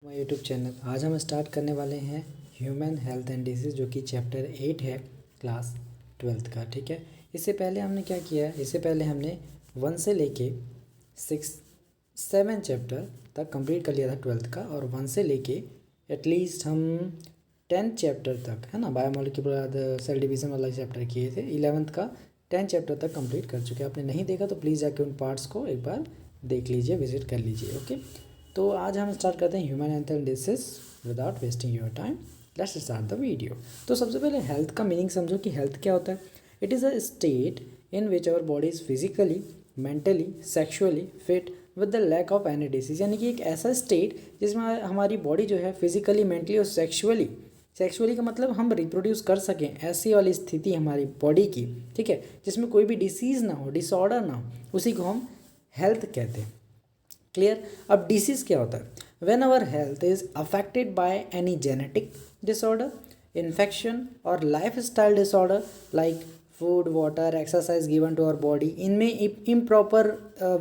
हमारे YouTube channel. आज हम स्टार्ट करने वाले हैं ह्यूमन हेल्थ एंड डिसीज़, जो कि चैप्टर 8 है क्लास 12th का। ठीक है, इससे पहले हमने क्या किया है, इससे पहले हमने 1 से लेके 7 चैप्टर तक कंप्लीट कर लिया था 12th का, और 1 से लेके एटलीस्ट हम 10 चैप्टर तक, है ना, बायोमोलिक्यूलर सेल डिवीज़न वाला चैप्टर किए थे। 11th का 10 चैप्टर तक कंप्लीट कर चुके हैं। आपने नहीं देखा तो प्लीज़ जाके उन पार्ट्स को एक बार देख लीजिए, विजिट कर लीजिए। ओके, तो आज हम स्टार्ट करते हैं human health and disease without wasting your time. Let's start the video. तो सबसे पहले हेल्थ का मीनिंग समझो कि हेल्थ क्या होता है। It is a state in which our body is physically, mentally, sexually fit with the lack of any disease. यानी कि एक ऐसा स्टेट जिसमें हमारी बॉडी जो है फिजिकली, मेंटली और सेक्सुअली का मतलब हम रिप्रोड्यूस कर सकें, ऐसी वाली स्थिति हमारी बॉडी की, ठीक है, जिसमें कोई भी डिसीज़ ना हो, डिसऑर्डर ना हो, उसी को हम हेल्थ कहते हैं। क्लियर। अब डिसीज़ क्या होता है? When our health is affected by any genetic disorder, infection और lifestyle disorder like food, water, exercise given to our body, इनमें इम्प्रॉपर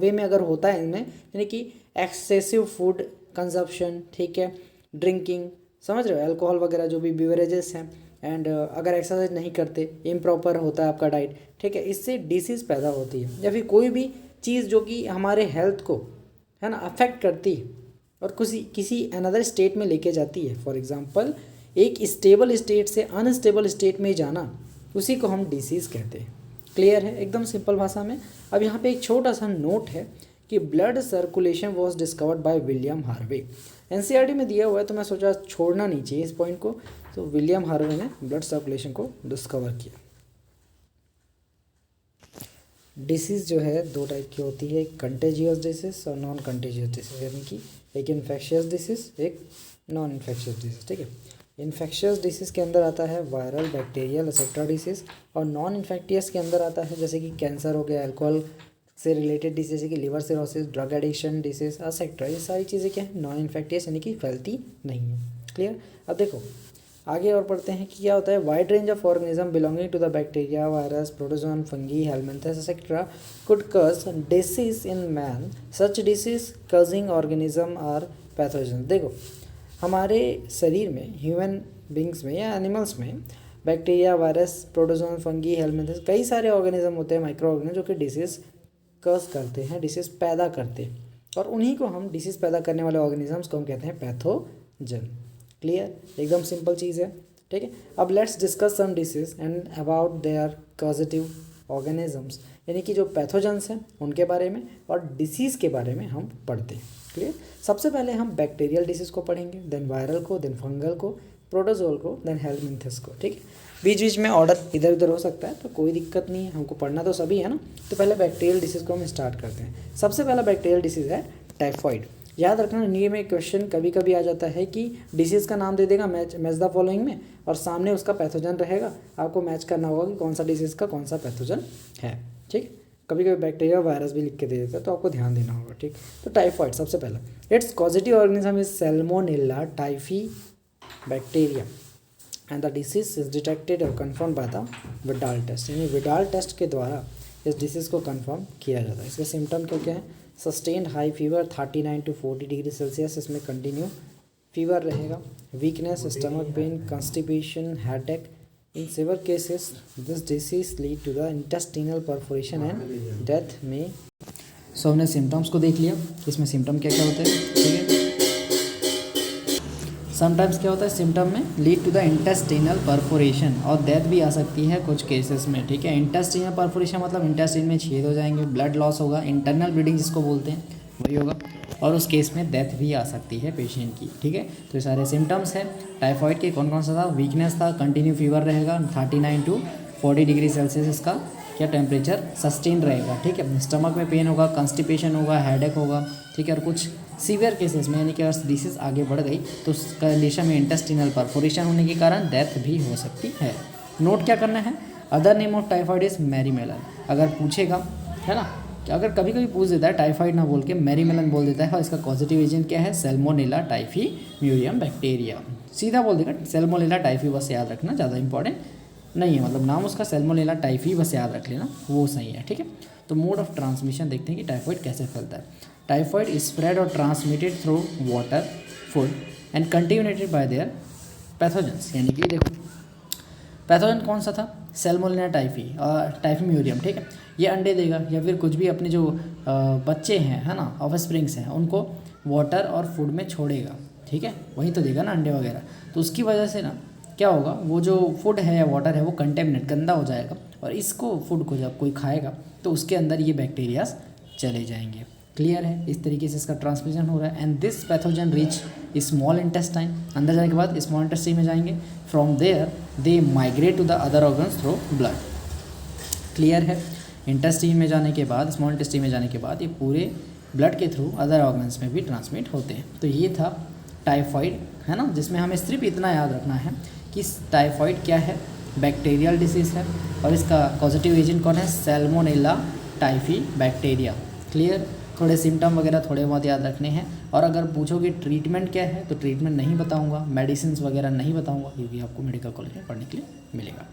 वे में अगर होता है, इनमें यानी कि एक्सेसिव फूड कंजप्शन, ठीक है, ड्रिंकिंग, समझ रहे हो, अल्कोहल वगैरह जो भी बिवरेजेस हैं, एंड अगर एक्सरसाइज नहीं करते, इम्प्रॉपर होता है आपका डाइट, ठीक है, इससे डिसीज़ पैदा होती है। या फिर कोई भी चीज़ जो कि हमारे हेल्थ को, है ना, अफेक्ट करती है और किसी अनदर स्टेट में लेके जाती है। फॉर एग्जांपल, एक स्टेबल स्टेट से अनस्टेबल स्टेट में जाना, उसी को हम डिसीज़ कहते हैं। क्लियर है, एकदम सिंपल भाषा में। अब यहाँ पे एक छोटा सा नोट है कि blood circulation was discovered by William Harvey. NCERT में दिया हुआ है, तो मैं सोचा छोड़ना नहीं चाहिए इस पॉइंट को। तो विलियम हार्वे ने ब्लड सर्कुलेशन को डिस्कवर किया। डिसीज़ जो है दो टाइप की होती है, एक कंटेजियस डिसीज़ और नॉन कंटेजियस डिसीज़, यानी कि एक इन्फेक्शियस डिसीज़, एक नॉन इन्फेक्शियस डिसीज़। ठीक है, इन्फेक्शियस डिसीज़ के अंदर आता है वायरल, बैक्टीरियल एक्सेट्रा डिसीज़, और नॉन इन्फेक्टियस के अंदर आता है जैसे कि कैंसर हो गया, अल्कोहल से रिलेटेड डिसीज जैसे कि liver cirrhosis, drug addiction disease etcetera. ये सारी चीज़ें क्या है, नॉन इन्फेक्टियस, यानी कि फैलती नहीं है। क्लियर। अब देखो आगे और पढ़ते हैं कि क्या होता है। Wide range of organism belonging to the bacteria, virus, protozoan, fungi, helminths etcetera could cause disease in man. Such disease causing organism are pathogen. देखो हमारे शरीर में, ह्यूमन बींग्स में या एनिमल्स में bacteria, virus, protozoan, fungi, helminths, कई सारे organism होते हैं, माइक्रो ऑर्गेनिज्म, जो कि डिसीज़ कॉज करते हैं, डिसीज़ पैदा करते हैं, और उन्हीं को हम, डिसीज़ पैदा करने वाले ऑर्गेनिजम्स को हम कहते हैं पैथोजन। क्लियर, एकदम सिंपल चीज़ है। ठीक है, अब let's discuss some disease and about their causative organisms, यानी कि जो पैथोजन्स हैं उनके बारे में और डिसीज़ के बारे में हम पढ़ते हैं। क्लियर। सबसे पहले हम बैक्टीरियल डिसीज़ को पढ़ेंगे, देन वायरल को, देन फंगल को, प्रोटोजोल को, देन हेलमिंथस को। ठीक है, बीच बीच में ऑर्डर इधर उधर हो सकता है, तो कोई दिक्कत नहीं है, हमको पढ़ना तो सभी है ना। तो पहले बैक्टीरियल डिसीज़ को हम स्टार्ट करते हैं। सबसे पहला बैक्टीरियल डिसीज़ है टाइफॉइड। याद रखना, न्यू में क्वेश्चन कभी कभी आ जाता है कि डिसीज़ का नाम दे देगा मैच द फॉलोइंग में, और सामने उसका पैथोजन रहेगा, आपको मैच करना होगा कि कौन सा डिसीज़ का कौन सा पैथोजन है। ठीक, कभी कभी बैक्टीरिया, वायरस भी लिख के दे देता है, तो आपको ध्यान देना होगा। ठीक, तो टाइफॉइड सबसे पहला, its causative organism is Salmonella typhi bacteria and the disease is detected और confirmed by the Widal test. यानी विडाल टेस्ट के द्वारा इस डिसीज़ को कन्फर्म किया जाता है। इसके सिम्टम क्या हैं? Sustained high fever 39 to 40 degree Celsius, इसमें कंटिन्यू फीवर रहेगा, weakness, stomach pain, constipation, headache. In severe cases this disease lead to the intestinal perforation and death में। सो हमने सिम्टम्स को देख लिया, इसमें सिम्टम क्या क्या होते हैं। ठीक है, समटाइम्स क्या होता है सिम्टम में, lead to the intestinal perforation, और डेथ भी आ सकती है कुछ केसेस में। ठीक है, इंटेस्टिनल परफोरेशन मतलब इंटेस्टिन में छेद हो जाएंगे, ब्लड लॉस होगा, इंटरनल ब्लीडिंग जिसको बोलते हैं वही होगा, और उस केस में डेथ भी आ सकती है पेशेंट की। ठीक है, तो ये सारे सिम्टम्स हैं टाइफॉइड के। कौन कौन सा था? वीकनेस था, कंटिन्यू फीवर रहेगा 39 to 40 डिग्री सेल्सियस, इसका क्या टेम्परेचर सस्टेन रहेगा। ठीक है, स्टमक में पेन होगा, कॉन्स्टिपेशन होगा, हेडेक होगा। ठीक है, और कुछ सीवियर केसेस में, यानी कि अगर डिसीज़ आगे बढ़ गई तो उस कंडीशन में इंटेस्टिनल परफोरेशन होने के कारण डेथ भी हो सकती है। नोट क्या करना है? Other name of typhoid is मैरीमेलन। अगर पूछेगा, है ना, कि अगर कभी कभी पूछ देता है टाइफाइड ना बोल के मैरीमेलन बोल देता है, और इसका पॉजिटिव एजेंट क्या है? Salmonella typhimurium bacteria. सीधा बोल देगा सैल्मोनेला टाइफी, बस याद रखना, ज़्यादा इंपॉर्टेंट नहीं है, मतलब नाम उसका सैल्मोनेला टाइफी, बस याद रख लेना, वो सही है। ठीक है, तो मोड ऑफ ट्रांसमिशन देखते हैं कि टाइफाइड कैसे फैलता है। टाइफाइड स्प्रेड और transmitted through water, food, and contaminated bye there pathogens. यानी कि देखो पैथोजन कौन सा था, सैल्मोनेला टाइफी और टाइफीम्यूरियम, ठीक है। ये अंडे देगा या फिर कुछ भी अपने जो बच्चे हैं, है ना, ऑफस्प्रिंग्स हैं, उनको वाटर और फूड में छोड़ेगा, ठीक है, वही तो देगा ना अंडे वगैरह। तो उसकी वजह से ना क्या होगा, वो जो फूड है या वाटर है वो कंटेमिनेट, गंदा हो जाएगा, और इसको फूड को जब कोई खाएगा तो उसके अंदर ये बैक्टीरियाज चले जाएंगे। क्लियर है, इस तरीके से इसका ट्रांसमिशन हो रहा है। And this pathogen reach small intestine, अंदर जाने के बाद स्मॉल इंटेस्टाइन में जाएंगे। From there they migrate to the other organs through blood. Clear है, इंटेस्टाइन में जाने के बाद, स्मॉल इंटेस्टाइन में जाने के बाद ये पूरे ब्लड के थ्रू अदर ऑर्गन्स में भी ट्रांसमिट होते हैं। तो ये था टाइफाइड, है ना, जिसमें हमें सिर्फ इतना याद रखना है कि टाइफाइड क्या है, बैक्टीरियल डिसीज़ है, और इसका पॉजिटिव एजेंट कौन है, सैल्मोनेला टाइफी बैक्टीरिया। क्लियर, थोड़े सिम्टम वगैरह थोड़े बहुत याद रखने हैं। और अगर पूछोगे ट्रीटमेंट क्या है तो ट्रीटमेंट नहीं बताऊंगा, मेडिसिन वगैरह नहीं बताऊंगा, क्योंकि आपको मेडिकल कॉलेज में पढ़ने के लिए मिलेगा।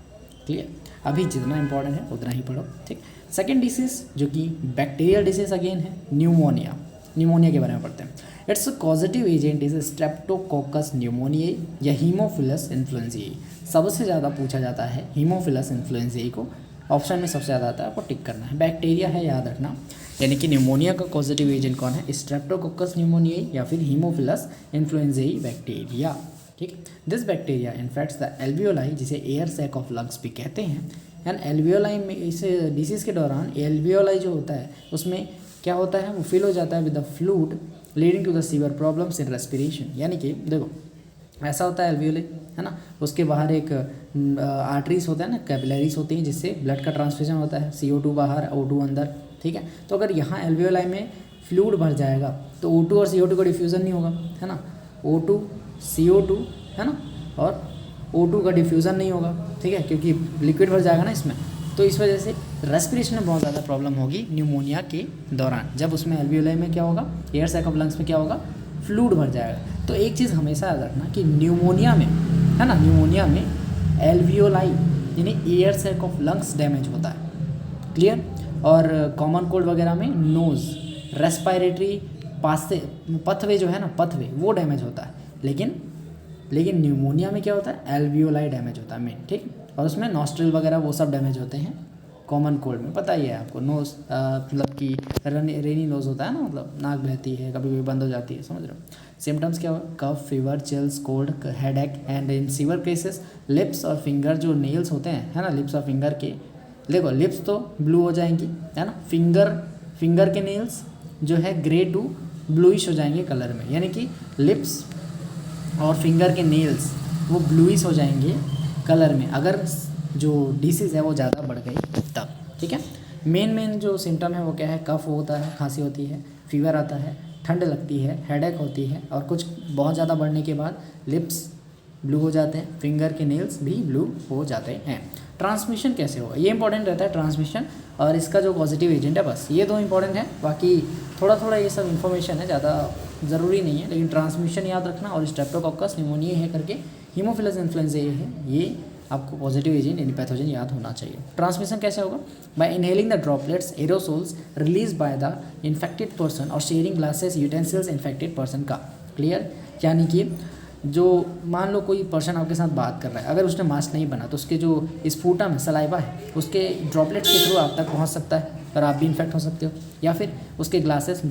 क्लियर, अभी जितना इंपॉर्टेंट है उतना ही पढ़ो, ठीक। सेकेंड डिसीज़ जो कि बैक्टीरियल डिसीज़ अगेन है, न्यूमोनिया। न्यूमोनिया के बारे में पढ़ते हैं। Its causative agent is Streptococcus pneumoniae या हीमोफिलस इन्फ्लुएंजाई। सबसे ज़्यादा पूछा जाता है हीमोफिलस इन्फ्लुएंजाई को, ऑप्शन में सबसे ज़्यादा आता है, आपको टिक करना है। बैक्टीरिया है, याद रखना। यानी कि न्यूमोनिया का पॉजिटिव एजेंट कौन है, स्ट्रेप्टोकोकस न्यूमोनियाई या फिर हीमोफिलस इन्फ्लुएंजाई बैक्टीरिया, ठीक। This bacteria infects the alveoli, जिसे एयर सैक ऑफ लंग्स भी कहते हैं। एंड एल्वियोलाई में, इस डिसीज़ के दौरान एल्वियोलाई जो होता है उसमें क्या होता है, वो फिल हो जाता है with the fluid leading to the severe problems in respiration. यानी कि देखो ऐसा होता है एल्वियोलाई, है ना, उसके बाहर एक आर्टरीज होता है ना, कैपिलरीज होती हैं, जिससे ब्लड का ट्रांसफ्यूजन होता है, CO2 बाहर, O2 अंदर, ठीक है। तो अगर यहाँ एल्वियोलाई में फ्लूइड भर जाएगा तो O2 और CO2 का डिफ्यूज़न नहीं होगा, है ना, O2 CO2, है ना, और O2 का डिफ्यूज़न नहीं होगा, ठीक है, क्योंकि लिक्विड भर जाएगा ना इसमें। तो इस वजह से रेस्पिरेशन में बहुत ज़्यादा प्रॉब्लम होगी न्यूमोनिया के दौरान, जब उसमें एल्वियोलाई में क्या होगा, एयर सैक ऑफ लंग्स में क्या होगा, फ्लूइड भर जाएगा। तो एक चीज़ हमेशा याद रखना कि न्यूमोनिया में, है ना, न्यूमोनिया में एल्वियोलाई यानी air sac of lungs damage होता है। क्लियर, और कॉमन कोल्ड वगैरह में नोज़, रेस्पायरेटरी पथवे जो है ना, पथवे वो डैमेज होता है। लेकिन न्यूमोनिया में क्या होता है, एल्वियोलाई डैमेज होता है मेन, ठीक। और उसमें नॉस्ट्रिल वगैरह वो सब डैमेज होते हैं कॉमन कोल्ड में, पता ही है आपको। नोज मतलब कि रेनी नोज होता है ना, मतलब नाक बहती है, कभी कभी बंद हो जाती है, समझ रहे हो। सिम्टम्स क्या हुआ, cough, fever, chills, cold, headache, and in severe cases lips और फिंगर जो नेल्स होते हैं, है ना, लिप्स और फिंगर के, देखो लिप्स तो ब्लू हो जाएंगी, है ना, फिंगर के नेल्स जो है ग्रे टू ब्लूइश हो जाएंगे कलर में, यानी कि लिप्स और फिंगर के नेल्स वो ब्लूइश हो जाएंगे कलर में, अगर जो डिसीज़ है वो ज़्यादा बढ़ गई तब, ठीक है। मेन जो सिम्टम है वो क्या है, कफ होता है, खांसी होती है, फीवर आता है, ठंड लगती है, हेडेक होती है, और कुछ बहुत ज़्यादा बढ़ने के बाद लिप्स ब्लू हो जाते हैं, फिंगर के नेल्स भी ब्लू हो जाते हैं। ट्रांसमिशन कैसे होगा, ये इंपॉर्टेंट रहता है ट्रांसमिशन, और इसका जो पॉजिटिव एजेंट है, बस ये दो इंपॉर्टेंट है, बाकी थोड़ा ये सब इन्फॉर्मेशन है, ज़्यादा ज़रूरी नहीं है, लेकिन ट्रांसमिशन याद रखना, और स्ट्रेप्टोकोकस न्यूमोनिया है करके हीमोफिलस इन्फ्लुएंजा है, ये आपको पॉजिटिव एजेंट यानी पैथोजन याद होना चाहिए। ट्रांसमिशन कैसे होगा, by inhaling the droplets aerosols release by the infected person और sharing glasses utensils infected person का। क्लियर, यानी कि जो मान लो कोई पर्सन आपके साथ बात कर रहा है, अगर उसने मास्क नहीं बना तो उसके जो स्पूटम है, सलाइवा है, उसके ड्रॉपलेट्स के थ्रू आप तक पहुंच सकता है और आप भी इन्फेक्ट हो सकते हो, या फिर उसके ग्लासेस,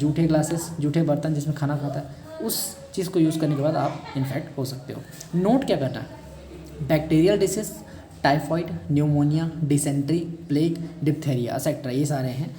जूठे बर्तन जिसमें खाना खाता है, उस चीज़ को यूज़ करने के बाद आप इन्फेक्ट हो सकते हो। नोट क्या करना है, bacterial disease, typhoid, pneumonia, dysentery, plague, diphtheria, etcetera, ये सारे हैं।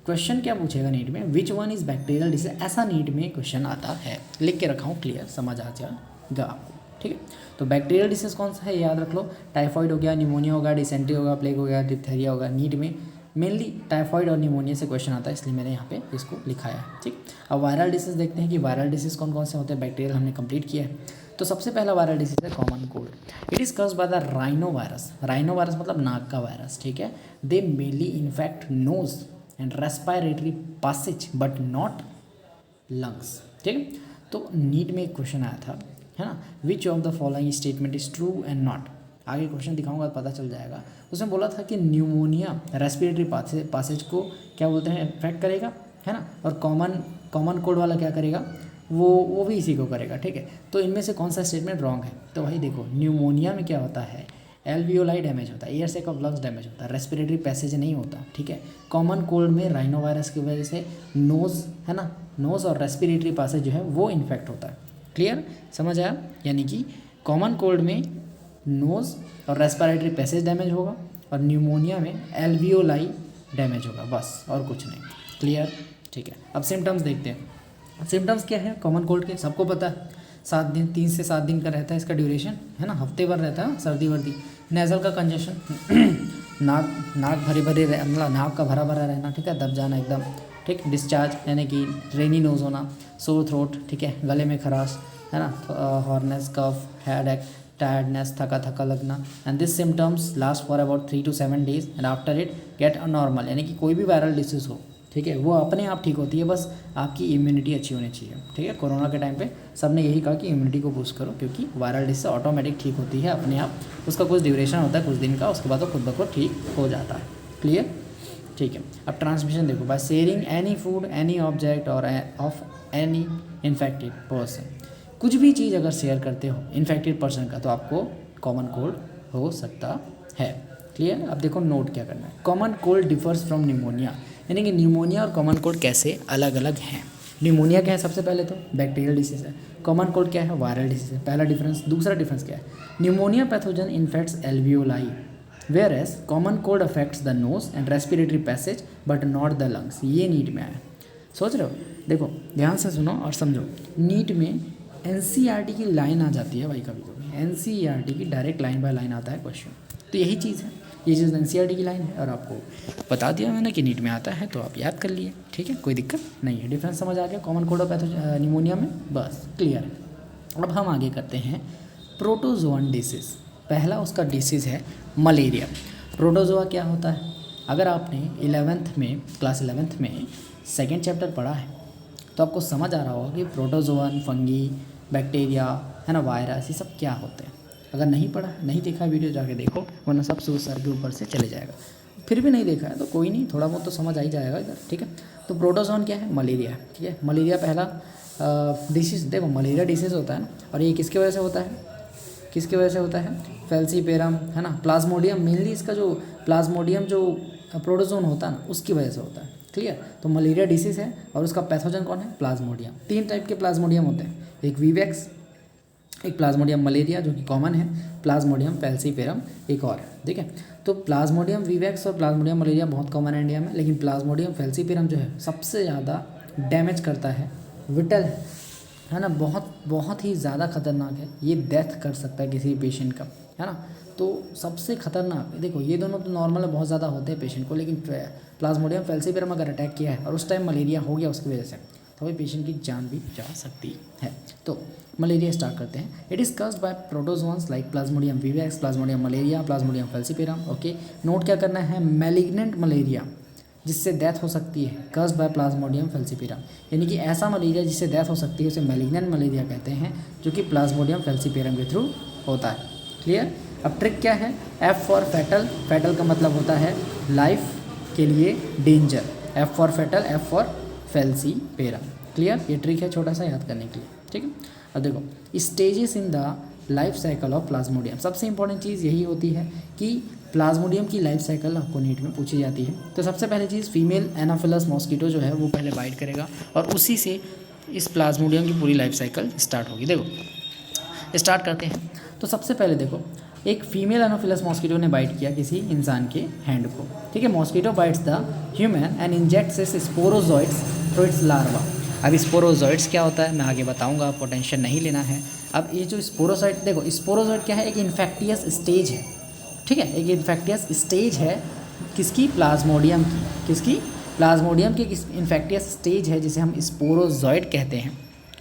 क्वेश्चन क्या पूछेगा नीट में, which one is bacterial disease, ऐसा नीट में क्वेश्चन आता है, लिख के रखा हूँ, क्लियर, समझ आ जाएगा आपको, ठीक है। तो बैक्टीरियल डिसीज कौन सा है याद रख लो, टाइफाइड हो गया, न्यूमोनिया होगा, डिसेंट्री होगा, प्लेग हो गया, डिप्थेरिया होगा। नीट में मेनली टाइफाइड और न्यूमोनिया से क्वेश्चन आता है, इसलिए मैंने यहाँ पे इसको लिखाया है, ठीक। अब वायरल डिसीज देखते हैं कि वायरल डिसीज कौन कौन से होते हैं, बैक्टीरियल हमने कंप्लीट किया है। तो सबसे पहला वायरल डिसीज है common cold. It is caused by the rhino virus, rhino virus मतलब नाक का वायरस, ठीक है। They mainly infect nose and respiratory passage but not lungs, ठीक है। तो नीट में एक क्वेश्चन आया था, है ना, which of the following statement is true and not, आगे क्वेश्चन दिखाऊंगा पता चल जाएगा। उसमें बोला था कि न्यूमोनिया रेस्पिरेटरी पासेज को क्या बोलते हैं, इन्फेक्ट करेगा, है ना, और कॉमन कोल्ड वाला क्या करेगा, वो भी इसी को करेगा, ठीक है। तो इनमें से कौन सा स्टेटमेंट रॉन्ग है? तो भाई देखो, न्यूमोनिया में क्या होता है, एल्वियोलाई डैमेज होता है, air sac of lungs damage होता है, रेस्पिरेटरी पैसेज नहीं होता, ठीक है। कॉमन कोल्ड में राइनो वायरस की वजह से नोज़, है ना, नोज़ और रेस्पिरेटरी पैसेज जो है वो इन्फेक्ट होता है। क्लियर, समझ आया? यानी कि कॉमन कोल्ड में नोज़ और रेस्पिरेटरी पैसेज डैमेज होगा और न्यूमोनिया में एल्वियोलाई डैमेज होगा, बस और कुछ नहीं। क्लियर, ठीक है। अब सिम्टम्स देखते हैं। सिम्टम्स क्या है कॉमन कोल्ड के? सबको पता है, 7 दिन, 3 से 7 दिन का रहता है इसका ड्यूरेशन, है ना, हफ्ते भर रहता है सर्दी वर्दी। नेज़ल का कंजेशन नाक भरी भरी मतलब नाक का भरा भरा रहना, ठीक है, दब जाना एकदम, ठीक। डिस्चार्ज यानी कि रेनी नोज होना, सोर थ्रोट, ठीक है, गले में खराश, है ना, हॉर्नेस, कफ, हेडेक, टायर्डनेस, थका थका लगना। And this symptoms last for about 3 to 7 days and after it get normal. यानी कि कोई भी वायरल डिसीज हो, ठीक है, वो अपने आप ठीक होती है, बस आपकी इम्यूनिटी अच्छी होनी चाहिए, ठीक है। कोरोना के टाइम पे सबने यही कहा कि इम्यूनिटी को बूस्ट करो, क्योंकि वायरल डिसीज ऑटोमेटिक ठीक होती है अपने आप, उसका कुछ ड्यूरेशन होता है कुछ दिन का, उसके बाद वो खुद ब खुद ठीक हो जाता है। क्लियर, ठीक है। अब ट्रांसमिशन देखो, by sharing any food, any object और ऑफ एनी इन्फेक्टेड पर्सन। कुछ भी चीज़ अगर शेयर करते हो इन्फेक्टेड पर्सन का तो आपको कॉमन कोल्ड हो सकता है। क्लियर। अब देखो नोट क्या करना है। Common cold differs from pneumonia, यानी कि न्यूमोनिया और कॉमन कोल्ड कैसे अलग अलग हैं। न्यूमोनिया क्या है? सबसे पहले तो बैक्टीरियल डिसीज है। कॉमन कोल्ड क्या है? वायरल डिसीज है, पहला डिफरेंस। दूसरा डिफरेंस क्या है? Pneumonia pathogen infects alveoli, whereas common cold affects the nose and respiratory passage but not the lungs. ये नीट में आया, सोच रहे हो? देखो ध्यान से सुनो और समझो। नीट में एनसीईआरटी की लाइन आ जाती है भाई, कभी कभी एनसीईआरटी की डायरेक्ट लाइन बाय लाइन आता है क्वेश्चन, तो यही चीज़ है, ये चीज़ एनसीईआरटी की लाइन है और आपको बता दिया मैंने कि नीट में आता है, तो आप याद कर लिए, ठीक है, कोई दिक्कत नहीं है। डिफरेंस समझ आ गया कॉमन कोल्ड और न्यूमोनिया में, बस क्लियर है। अब हम आगे करते हैं प्रोटोजोअन डिसीज़। पहला उसका डिसीज़ है मलेरिया। प्रोटोजोआ क्या होता है? अगर आपने 11th में, क्लास 11th में सेकेंड चैप्टर पढ़ा है तो आपको समझ आ रहा होगा कि प्रोटोजोअन, फंगी, बैक्टीरिया, है ना, वायरस, ये सब क्या होते हैं। अगर नहीं पढ़ा, नहीं देखा वीडियो जाके देखो, वरना सब सर के ऊपर से चले जाएगा। फिर भी नहीं देखा है तो कोई नहीं, थोड़ा बहुत तो समझ आ ही जाएगा इधर, ठीक है। तो प्रोटोजोअन क्या है? मलेरिया, ठीक है। मलेरिया पहला डिसीज़, देखो मलेरिया डिसीज़ होता है ना, और ये किसकी वजह से होता है? किसकी वजह से होता है? फैल्सीपेरम, है ना, प्लाज्मोडियम, मेनली इसका जो प्लाज्मोडियम जो प्रोटोजोन होता है ना, उसकी वजह से होता है। क्लियर। तो मलेरिया डिसीज़ है और उसका पैथोजन कौन है? प्लाज्मोडियम। 3 टाइप के प्लाज्मोडियम होते हैं, एक वीवैक्स, एक प्लाज्मोडियम मलेरिया जो कि कॉमन है, प्लाज्मोडियम फैल्सीपेरम एक और है, ठीक है। तो प्लाज्मोडियम वीवैक्स और प्लाज्मोडियम मलेरिया बहुत कॉमन है इंडिया में, लेकिन प्लाज्मोडियम फैल्सीपेरम जो है सबसे ज़्यादा डैमेज करता है, विटल है ना, बहुत बहुत ही ज़्यादा खतरनाक है, ये डेथ कर सकता है किसी पेशेंट का, है ना। तो सबसे खतरनाक, देखो ये दोनों तो नॉर्मल बहुत ज़्यादा होते हैं पेशेंट को, लेकिन प्लाज्मोडियम फैल्सीपेरम अगर अटैक किया है और उस टाइम मलेरिया हो गया उसकी वजह से, तो भाई पेशेंट की जान भी जा सकती है। तो मलेरिया स्टार्ट करते हैं। It is caused by protozoans like Plasmodium vivax, Plasmodium malariae, Plasmodium falciparum. Okay, note क्या करना है? मैलिग्नेंट मलेरिया जिससे डेथ हो सकती है, कॉज्ड बाय प्लाज्मोडियम फैल्सीपेरम, यानी कि ऐसा मलेरिया जिससे डेथ हो सकती है उसे मैलिग्नेंट मलेरिया कहते हैं, जो कि प्लाज्मोडियम फैल्सीपेरम के थ्रू होता है। क्लियर। अब ट्रिक क्या है? एफ फॉर फैटल, फैटल का मतलब होता है लाइफ के लिए danger, F for fatal, F for falciparum. Clear. ये ट्रिक है छोटा सा याद करने के लिए, ठीक है। अब देखो stages in the life cycle of Plasmodium, सबसे इंपॉर्टेंट चीज़ यही होती है कि प्लाज्मोडियम की लाइफ साइकिल आपको नीट में पूछी जाती है। तो सबसे पहले चीज़, फीमेल एनाफिलस मॉस्किटो जो है वो पहले बाइट करेगा और उसी से इस प्लाज्मोडियम की पूरी लाइफ साइकिल स्टार्ट होगी। देखो स्टार्ट करते हैं। तो सबसे पहले देखो, एक फीमेल एनाफिलस मॉस्किटो ने बाइट किया किसी इंसान के हैंड को, ठीक है। Mosquito bytes the human and injects it's sporozoites through it's larva. अब स्पोरोजोइड्स क्या होता है मैं आगे बताऊंगा, आपको टेंशन नहीं लेना है। अब ये जो स्पोरोजोइड, देखो स्पोरोजोइड क्या है? एक इन्फेक्टियस स्टेज है, ठीक है, एक इन्फेक्टियस स्टेज है किसकी? प्लाज्मोडियम की। किसकी? प्लाज्मोडियम की इन्फेक्टियस स्टेज है जिसे हम स्पोरोजोइड कहते हैं,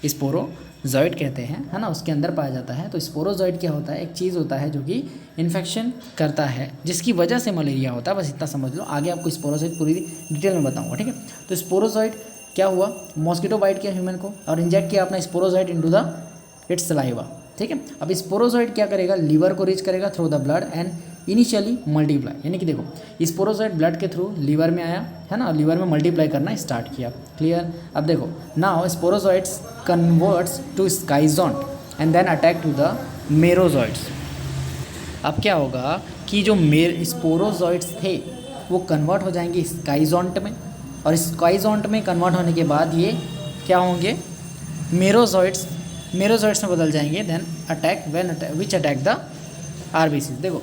स्पोरोजोइड कहते हैं, है ना, उसके अंदर पाया जाता है। तो स्पोरोजोइड क्या होता है? एक चीज़ होता है जो कि इन्फेक्शन करता है, जिसकी वजह से मलेरिया होता है, बस इतना समझ लो। आगे आपको स्पोरोजोइड पूरी डिटेल में बताऊँगा, ठीक है। तो स्पोरोजोइड क्या हुआ? मॉस्किटो बाइट किया ह्यूमन को और इंजेक्ट किया अपना sporozoite into the it's saliva, ठीक है। अब स्पोरोजोइड क्या करेगा? लीवर को रीच करेगा through the blood and initially multiply, यानी कि देखो स्पोरोजोइट ब्लड के थ्रू लीवर में आया है ना, लीवर में मल्टीप्लाई करना स्टार्ट किया। क्लियर। अब देखो now sporozoites converts to schizont and then attack to the merozoites. अब क्या होगा कि जो स्पोरोजोइट्स थे वो कन्वर्ट हो जाएंगे स्काइजोंट में, और स्काइजोंट में कन्वर्ट होने के बाद ये क्या होंगे, मेरोजोइट्स में बदल जाएंगे। Then attack which attack the RBC. देखो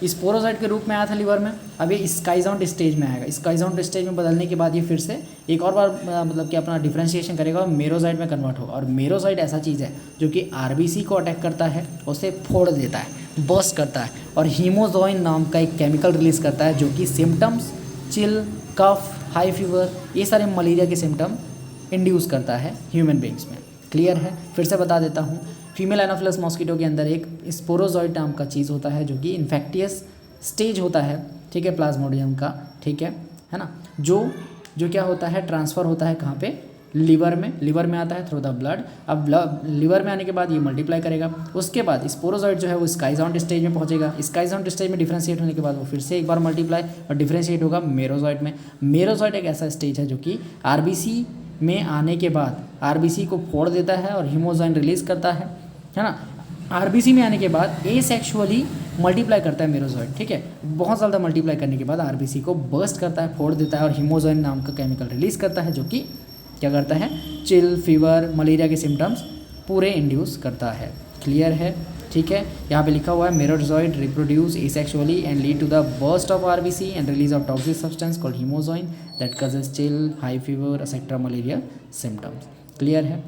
स्पोरोजोइट के रूप में आया था लीवर में, अब ये स्काइजोंट स्टेज में आएगा। स्काइजोंट स्टेज में बदलने के बाद ये फिर से एक और बार मतलब कि अपना डिफ्रेंशिएशन करेगा और मेरोजोइट में कन्वर्ट होगा। और मेरोजोइट ऐसा चीज़ है जो कि आरबीसी को अटैक करता है, उसे फोड़ देता है, बर्स्ट करता है, और हीमोजोइन नाम का एक केमिकल रिलीज करता है जो कि सिम्टम्स चिल, कफ, हाई फीवर, ये सारे मलेरिया के सिम्टम इंड्यूस करता है ह्यूमन बींग्स में। क्लियर है। फिर से बता देता हूँ, फीमेल एनोफिलस मॉस्किटो के अंदर एक स्पोरोजोइट नाम का चीज़ होता है जो कि इन्फेक्टियस स्टेज होता है, ठीक है, प्लाज्मोडियम का, ठीक है ना, जो क्या होता है, ट्रांसफ़र होता है कहाँ पे, लीवर में आता है थ्रू द ब्लड। अब लीवर में आने के बाद ये मल्टीप्लाई करेगा, उसके बाद स्पोरोजोइट जो है वो स्काइजोंट स्टेज में पहुंचेगा। स्काइजोंट स्टेज में डिफ्रेंशिएट होने के बाद वो फिर से एक बार मल्टीप्लाई और डिफ्रेंशिएट होगा मेरोजोइट में। मेरोजोइट एक ऐसा स्टेज है जो कि आरबीसी में आने के बाद आरबीसी को फोड़ देता है और हीमोजोइन रिलीज करता है ना। आरबीसी में आने के बाद एसेक्सुअली मल्टीप्लाई करता है मेरोजोइट, ठीक है, बहुत ज़्यादा मल्टीप्लाई करने के बाद आरबीसी को बर्स्ट करता है, फोड़ देता है और हीमोजोइन नाम का केमिकल रिलीज करता है जो कि क्या करता है, चिल, फीवर, मलेरिया के सिम्टम्स पूरे इंड्यूस करता है। क्लियर है। ठीक है, यहाँ पे लिखा हुआ है merozoite reproduce asexually and lead to the burst of RBC and release of toxic substance called hemozoin that causes chill, high fever etcetera malaria symptoms. Clear है।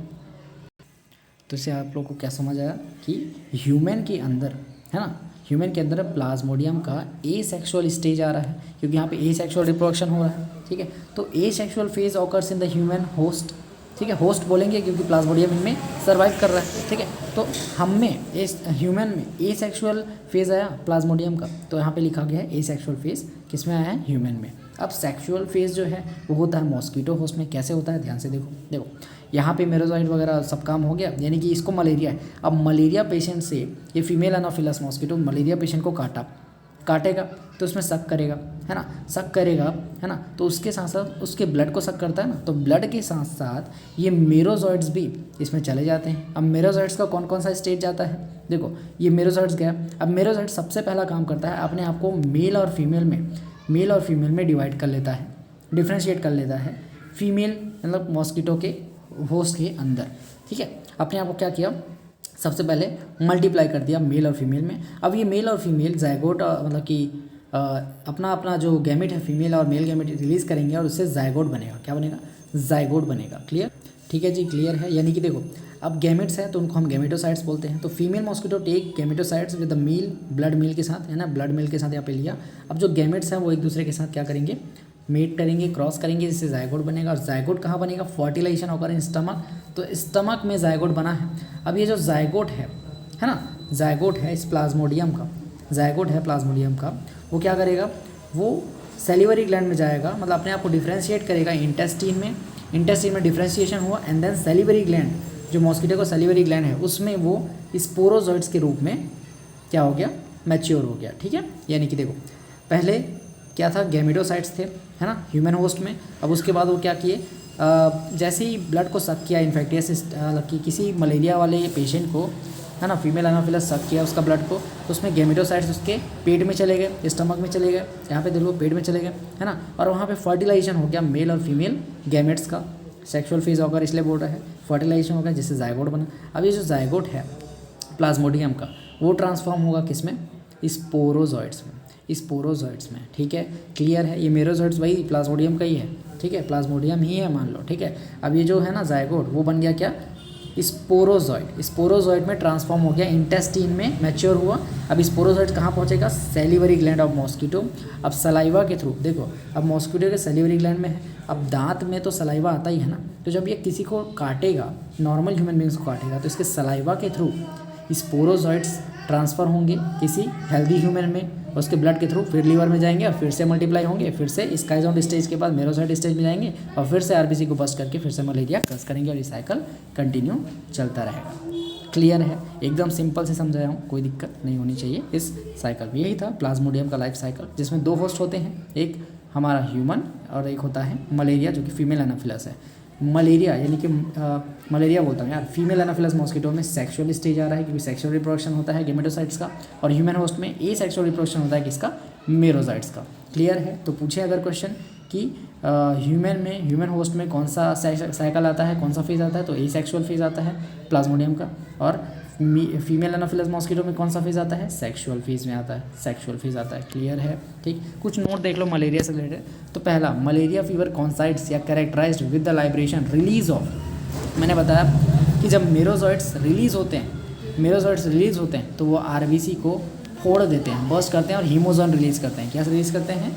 तो इससे आप लोगों को क्या समझ आया कि ह्यूमन के अंदर है ना, ह्यूमन के अंदर प्लाज्मोडियम का एसेक्सुअल स्टेज आ रहा है क्योंकि यहाँ पे एसेक्सुअल रिप्रोडक्शन हो रहा है। ठीक है, तो asexual phase occurs in the human host. ठीक है, होस्ट बोलेंगे क्योंकि प्लाज्मोडियम इनमें सर्वाइव कर रहा है। ठीक है, तो हम में इस ह्यूमन में एसेक्सुअल फेज आया प्लाज्मोडियम का, तो यहाँ पे लिखा गया है एसेक्सुअल फेज किस में आया है, ह्यूमन में। अब सेक्सुअल फेज जो है वो होता है मॉस्किटो होस्ट में। कैसे होता है, ध्यान से देखो यहाँ पे मेरोजोइट वगैरह सब काम हो गया, यानी कि इसको मलेरिया है। अब मलेरिया पेशेंट से ये female Anopheles mosquito malaria patient को काटेगा तो उसमें सक करेगा, है ना, सक करेगा, है ना, तो उसके साथ साथ उसके ब्लड को सक करता है ना, तो ब्लड के साथ साथ ये मेरोजोइट्स भी इसमें चले जाते हैं। अब मेरोजोइट्स का कौन कौन सा स्टेज जाता है, देखो ये मेरोजोइट्स गया। अब मेरोजोइट सबसे पहला काम करता है अपने आप को मेल और फीमेल में डिवाइड कर लेता है, डिफ्रेंशिएट कर लेता है फीमेल मतलब मॉस्किटो के होस्ट के अंदर। ठीक है, अपने आप को क्या किया, सबसे पहले मल्टीप्लाई कर दिया मेल और फीमेल में। अब ये मेल और फीमेल जायगोट मतलब कि अपना जो गैमेट है फीमेल और मेल गैमेट रिलीज़ करेंगे और उससे जायगोट बनेगा। क्या बनेगा, जायगोट बनेगा। क्लियर, ठीक है जी, क्लियर है। यानी कि देखो अब गैमेट्स हैं तो उनको हम गैमेटोसाइट्स बोलते हैं। तो female mosquito take gametocytes with the male blood male के साथ, है ना, ब्लड मेल के साथ यहाँ पे लिया। अब जो गैमेट्स हैं वो एक दूसरे के साथ क्या करेंगे, मेट करेंगे, क्रॉस करेंगे, जिससे जायगोट बनेगा। और जायगोट कहाँ बनेगा, फर्टिलाइजेशन होकर इन स्टमक, तो स्टमक में जायगोट बना है। अब ये जो जायगोट है ना, जायगोट है इस प्लाज्मोडियम का, जायगोट है प्लाज्मोडियम का, वो क्या करेगा, वो सैलिवरी ग्लैंड में जाएगा, मतलब अपने आप को डिफ्रेंशिएट करेगा इंटेस्टीन में डिफ्रेंशिएशन हुआ एंड देन सैलिवरी ग्लैंड, जो मॉस्किटो का सैलिवरी ग्लैंड है उसमें वो स्पोरोजोइट्स के रूप में क्या हो गया, मैच्योर हो गया। ठीक है, यानी कि देखो पहले क्या था, गैमेटोसाइट्स थे, है ना, ह्यूमन होस्ट में। अब उसके बाद वो क्या किए, जैसे ही ब्लड को सक किया इन्फेक्टियस मतलब कि किसी मलेरिया वाले पेशेंट को, है ना, फीमेल एनोफिलस सक किया उसका ब्लड को, तो उसमें गैमेटोसाइट्स उसके पेट में चले गए, स्टमक में चले गए, यहाँ पे देखो पेट में चले गए, है ना, और वहाँ पे फर्टिलाइजेशन हो गया मेल और फीमेल गैमेट्स का। सेक्सुअल फेज होकर इसलिए बोल रहा है, फर्टिलाइजेशन होगा जिससे जायगोट बना। अब ये जो जायगोट है प्लाज्मोडियम का वो ट्रांसफॉर्म होगा किस में, स्पोरोजोइट्स में। ठीक है, क्लियर है। ये मेरोजोइट्स वही प्लाज्मोडियम का ही है, ठीक है, प्लाज्मोडियम ही है मान लो। ठीक है, अब ये जो है ना जायगोट वो बन गया क्या, स्पोरोजोइट में ट्रांसफॉर्म हो गया, इंटेस्टीन में मैच्योर हुआ। अब स्पोरोजोइट कहाँ पहुँचेगा, सैलिवरी ग्लैंड ऑफ मॉस्किटो। अब सलाइवा के थ्रू देखो, अब मॉस्किटो के सैलिवरी ग्लैंड में है, अब दांत में तो सलाइवा आता ही है ना, तो जब ये किसी को काटेगा, नॉर्मल ह्यूमन बींग्स को काटेगा, तो इसके सलाइवा के थ्रू स्पोरोजोइट्स ट्रांसफ़र होंगे किसी हेल्दी ह्यूमन में, उसके ब्लड के थ्रू फिर लीवर में जाएंगे और फिर से मल्टीप्लाई होंगे, फिर से स्काइजोट स्टेज के बाद मेरोजोइट स्टेज में जाएंगे और फिर से आरबीसी को बस्ट करके फिर से मलेरिया कस करेंगे और ये साइकिल कंटिन्यू चलता रहेगा। क्लियर है, एकदम सिंपल से समझाया हूँ, कोई दिक्कत नहीं होनी चाहिए इस साइकिल में। यही था प्लाज्मोडियम का लाइफ साइकिल, जिसमें 2 होस्ट होते हैं, एक हमारा ह्यूमन और एक होता है मलेरिया जो कि फीमेल एनाफिलस है। मलेरिया यानी कि मलेरिया बोलता हूँ यार, फीमेल एनाफिलस मॉस्किटो में सेक्सुअल स्टेज आ रहा है क्योंकि सेक्सुअल रिप्रोडक्शन होता है गेमेटोसाइट्स का, और ह्यूमन होस्ट में ए सेक्सुअल रिप्रोडक्शन होता है किसका, मेरोसाइट्स का। क्लियर है? तो पूछे अगर क्वेश्चन कि ह्यूमन होस्ट में कौन सा साइकिल आता है, कौन सा फेज आता है, तो ए सेक्सुअल फेज आता है प्लाज्मोडियम का, और फीमेल एनाफिलस मॉस्किटो में कौन सा फेज आता है, सेक्सुअल फेज में आता है, सेक्सुअल फेज आता है। क्लियर है? ठीक, कुछ नोट देख लो मलेरिया से रिलेटेड। तो पहला, मलेरिया फीवर कॉन्साइड्स या characterised with the liberation release of, मैंने बताया कि जब मेरोजॉइड्स रिलीज होते हैं तो वो आरबीसी को फोड़ देते हैं, बर्स्ट करते हैं और हीमोजोइन रिलीज करते हैं। क्या रिलीज करते हैं?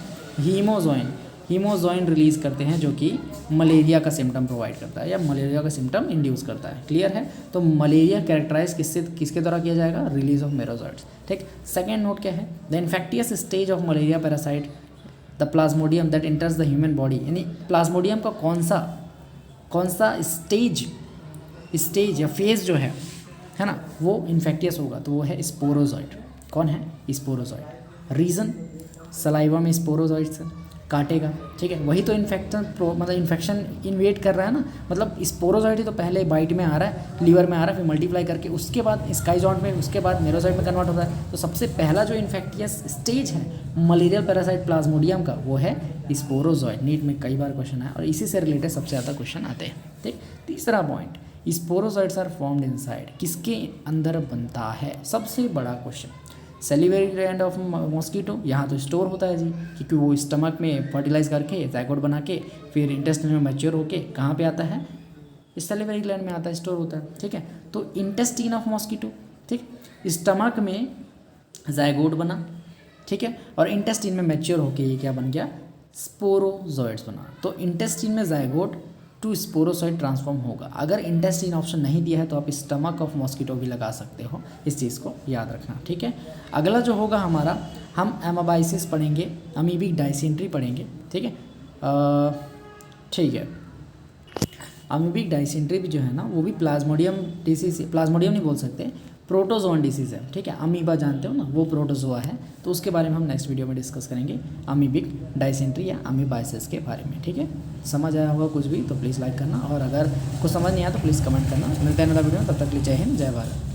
हीमोजोइन रिलीज करते हैं, जो कि मलेरिया का सिम्टम प्रोवाइड करता है या मलेरिया का सिम्टम इंड्यूस करता है। क्लियर है? तो मलेरिया कैरेक्टराइज किसके द्वारा किया जाएगा? Release of merozoites. ठीक, सेकेंड नोट क्या है? The infectious stage of malaria parasite the plasmodium that enters the human body, यानी प्लाज्मोडियम का कौन सा स्टेज या फेज जो है ना, वो इन्फेक्टियस होगा, तो वो है स्पोरोजॉइड। कौन है? स्पोरोजॉइड। रीज़न, सलाइवा में स्पोरोजॉइड्स काटेगा। ठीक है, वही तो इन्फेक्शन इन्वेट कर रहा है ना, मतलब स्पोरोजॉइड ही तो पहले बाइट में आ रहा है, लीवर में आ रहा है, फिर मल्टीप्लाई करके उसके बाद स्काइजॉन्ट में, उसके बाद मेरोजॉइड में कन्वर्ट होता है। तो सबसे पहला जो इन्फेक्टियस स्टेज है मलेरियल पैरासाइट प्लाज्मोडियम का, वो है स्पोरोजॉइड। नीट में कई बार क्वेश्चन आया और इसी से रिलेटेड सबसे ज़्यादा क्वेश्चन आते हैं। ठीक, तीसरा point, sporozoites are formed inside, किसके अंदर बनता है? सबसे बड़ा question, salivary gland of mosquito, यहाँ तो स्टोर होता है जी, क्योंकि वो स्टमक में फर्टिलाइज करके ज़ाइगोट बना के फिर इंटेस्टाइन में मैच्योर होके कहाँ पे आता है? सेलिवरी ग्लैंड में आता है, स्टोर होता है। ठीक है, तो इंटेस्टाइन ऑफ मॉस्किटो, ठीक, स्टमक में ज़ाइगोट बना, ठीक है, और इंटेस्टाइन में मैच्योर होके ये क्या बन गया? स्पोरोजॉइड्स बना। तो इंटेस्टाइन में ज़ाइगोट टू स्पोरोजॉइड ट्रांसफॉर्म होगा। अगर इंटेस्टाइन ऑप्शन नहीं दिया है तो आप स्टमक ऑफ मॉस्किटो भी लगा सकते हो, इस चीज़ को याद रखना। ठीक है, अगला जो होगा हमारा, हम एमाबाइसिस पढ़ेंगे, अमीबिक डायसेंट्री पढ़ेंगे। ठीक है, ठीक है, अमीबिक डायसेंट्री भी जो है ना, वो भी प्लाज्मोडियम डिसीज, प्लाज्मोडियम नहीं बोल सकते, प्रोटोजोन डिसीज़ है। ठीक है, अमीबा जानते हो ना, वो प्रोटोजोआ है, तो उसके बारे में हम नेक्स्ट वीडियो में डिस्कस करेंगे, अमीबिक डायसेंट्री या अमीबाइसिस के बारे में। ठीक है, समझ आया होगा कुछ भी तो प्लीज़ लाइक करना, और अगर कुछ समझ नहीं आया तो प्लीज़ कमेंट करना। मिलते हैं अगला वीडियो में, तब तक के लिए जय हिंद, जय भारत।